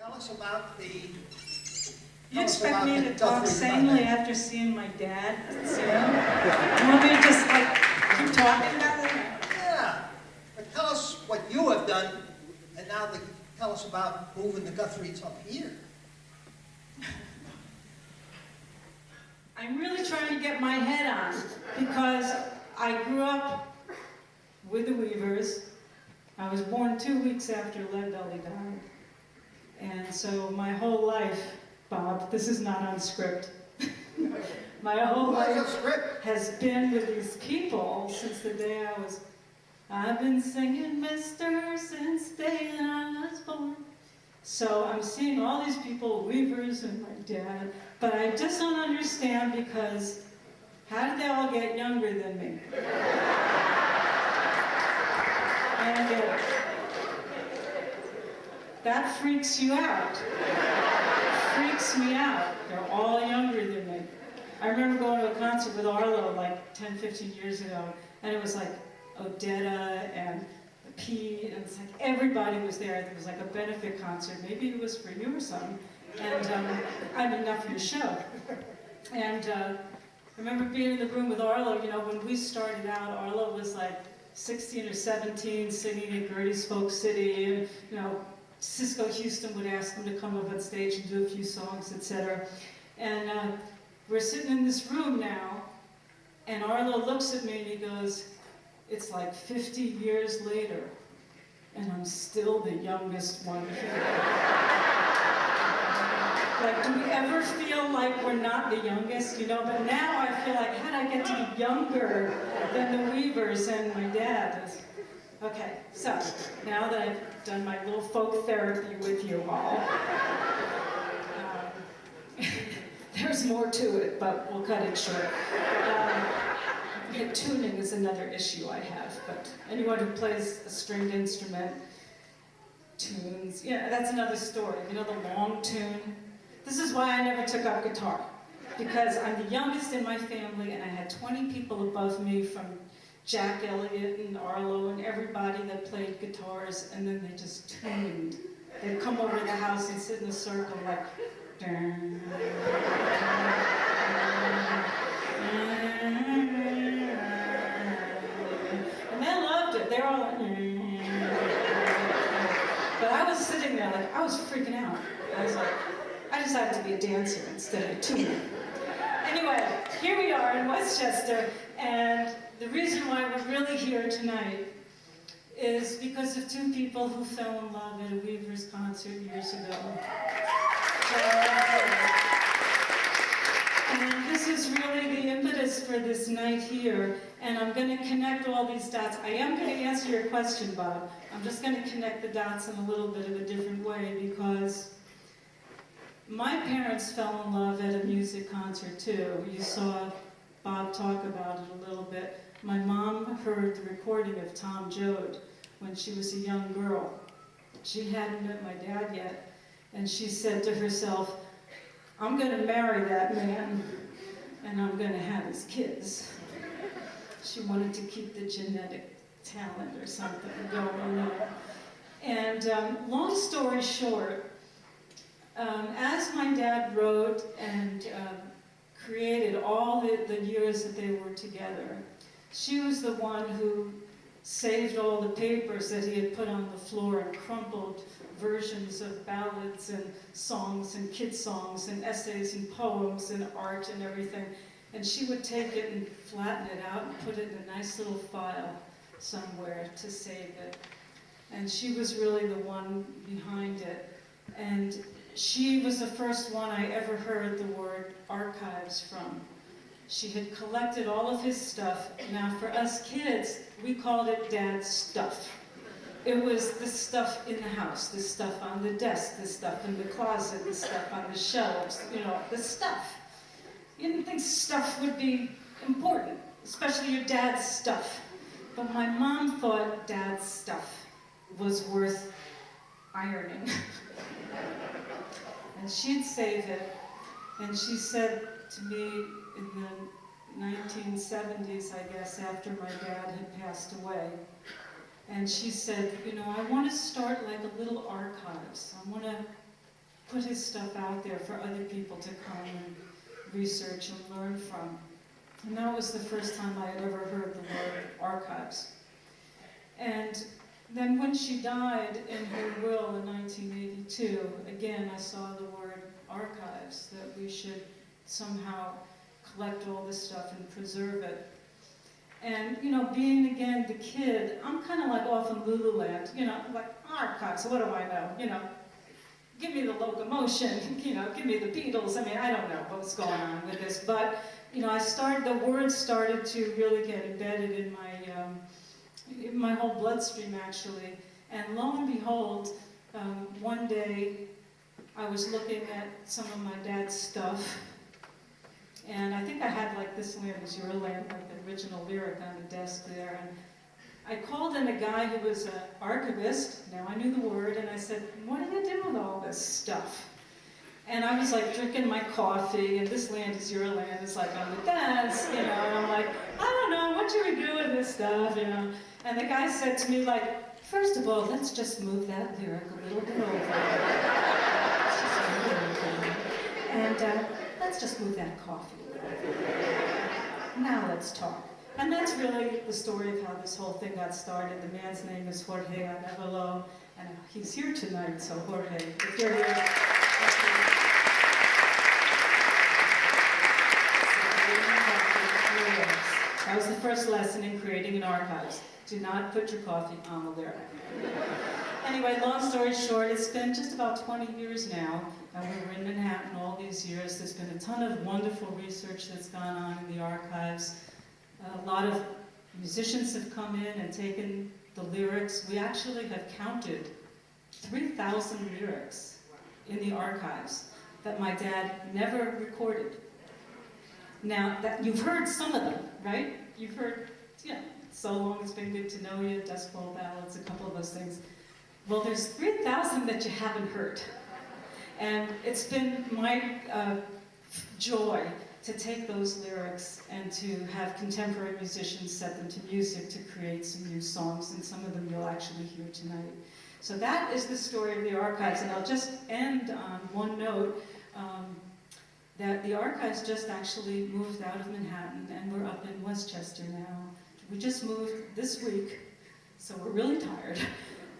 Tell us about the... You expect me to talk sanely after seeing my dad sing? You want me to just keep talking about it? Yeah, but tell us what you have done, and now tell us about moving the Guthries up here. I'm really trying to get my head on, because I grew up with the Weavers. I was born 2 weeks after Leadbelly died. And so my whole life, Bob, this is not on script. My whole life has been with these people since the day I've been singing Mister since the day that I was born. So I'm seeing all these people, Weavers and my dad, but I just don't understand because how did they all get younger than me? I don't get it. That freaks you out. Freaks me out. They're all younger than me. I remember going to a concert with Arlo like 10, 15 years ago, and it was like Odetta and P, and it's like everybody was there. There was like a benefit concert. Maybe it was for you or something. And I mean, not for your show. And I remember being in the room with Arlo. You know, when we started out, Arlo was like 16 or 17, singing at Gertie's Folk City, and you know, Cisco Houston would ask him to come up on stage and do a few songs, etc. And we're sitting in this room now, and Arlo looks at me and he goes, "It's like 50 years later, and I'm still the youngest one here." Like, do we ever feel like we're not the youngest, you know? But now I feel like, how did I get to be younger than the Weavers and my dad? Okay, so now that I've done my little folk therapy with you all, there's more to it, but we'll cut it short. Tuning is another issue I have, but anyone who plays a stringed instrument, tunes, yeah, that's another story. You know, the long tune. This is why I never took up guitar, because I'm the youngest in my family, and I had 20 people above me, from Jack Elliott and Arlo and everybody that played guitars, and then they just tuned. They'd come over to the house and sit in a circle like, and they loved it. They were all like, but I was sitting there like, I was freaking out. I was like, I decided to be a dancer instead of a tuner. Anyway, here we are in Westchester, and the reason why we're really here tonight is because of two people who fell in love at a Weavers concert years ago. And this is really the impetus for this night here, and I'm going to connect all these dots. I am going to answer your question, Bob. I'm just going to connect the dots in a little bit of a different way, because my parents fell in love at a music concert too. You saw Bob talk about it a little bit. My mom heard the recording of Tom Joad when she was a young girl. She hadn't met my dad yet, and she said to herself, "I'm going to marry that man, and I'm going to have his kids." She wanted to keep the genetic talent or something going. And long story short, as my dad wrote and created all the years that they were together, she was the one who saved all the papers that he had put on the floor and crumpled versions of ballads and songs and kid songs and essays and poems and art and everything. And she would take it and flatten it out and put it in a nice little file somewhere to save it. And she was really the one behind it. And she was the first one I ever heard the word archives from. She had collected all of his stuff. Now for us kids, we called it Dad's stuff. It was the stuff in the house, the stuff on the desk, the stuff in the closet, the stuff on the shelves, you know, the stuff. You didn't think stuff would be important, especially your dad's stuff. But my mom thought Dad's stuff was worth ironing. And she'd save it, and she said to me in the 1970s, I guess, after my dad had passed away, and she said, you know, I want to start like a little archives. I want to put his stuff out there for other people to come and research and learn from. And that was the first time I had ever heard the word archives. And then when she died in her will in 1982, again I saw the word archives, that we should somehow collect all this stuff and preserve it. And, you know, being again the kid, I'm kind of like off in Lululand, you know, like archives, what do I know, you know? Give me the locomotion, you know, give me the Beatles. I mean, I don't know what's going on with this, but, you know, the words started to really get embedded in my whole bloodstream, actually. And lo and behold, one day I was looking at some of my dad's stuff, and I think I had like "This Land Is Your Land," like the original lyric on the desk there. And I called in a guy who was an archivist, now I knew the word, and I said, "What do you do with all this stuff?" And I was like drinking my coffee, and "This Land Is Your Land" is like on the desk, you know, and I'm like, I don't know, what should we do with this stuff, you know? And the guy said to me, like, first of all, let's just move that lyric a little bit over. Let's just move it over. And let's just move that coffee a little bit. Now let's talk. And that's really the story of how this whole thing got started. The man's name is Jorge Arevalo, and he's here tonight, so Jorge, if you're here. That was the first lesson in creating an archives. Do not put your coffee on the lyric. Anyway, long story short, it's been just about 20 years now. We were in Manhattan all these years. There's been a ton of wonderful research that's gone on in the archives. A lot of musicians have come in and taken the lyrics. We actually have counted 3,000 lyrics in the archives that my dad never recorded. Now, you've heard some of them, right? You've heard, yeah, So Long It's Been Good to Know You, Dust Bowl Ballads, a couple of those things. Well, there's 3,000 that you haven't heard. And it's been my joy to take those lyrics and to have contemporary musicians set them to music to create some new songs, and some of them you'll actually hear tonight. So that is the story of the archives, and I'll just end on one note, that the archives just actually moved out of Manhattan, and we're up in Westchester now. We just moved this week, so we're really tired.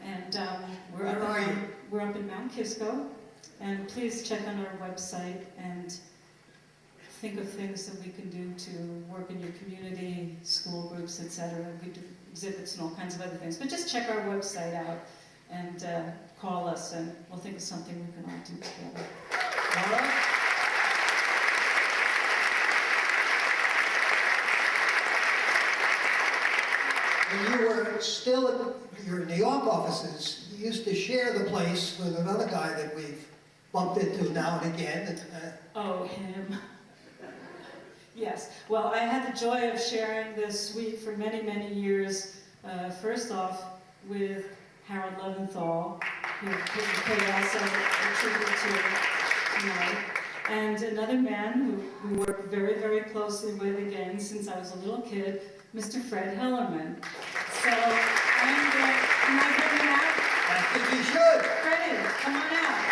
And we're up in Mount Kisco, and please check on our website and think of things that we can do to work in your community, school groups, etc. We do exhibits and all kinds of other things. But just check our website out and call us, and we'll think of something we can all do together. All right? When you were still in your New York offices, you used to share the place with another guy that we've bumped into now and again. Oh, him. Yes. Well, I had the joy of sharing this suite for many, many years. First off, with Harold Leventhal, who paid us a tribute to tonight, and another man who we worked very, very closely with again since I was a little kid, Mr. Fred Hellerman. So am I bring him out? I think you should. Freddie, come on out.